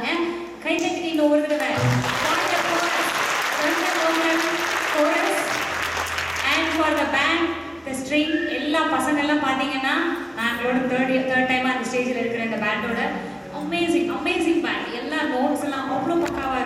பாடுங்க. கை தட்டி இன்னும் ஒரு தடவை and for the band, the string, எல்லா பசங்க எல்லாம் பாத்தீங்கன்னா நாங்களோட தேர்ட் டைம் அந்த ஸ்டேஜில் இருக்கிற இந்த பேண்டோட அமேசிங் பேண்ட். எல்லா நோட்ஸ் எல்லாம் அவ்வளோ பக்காவா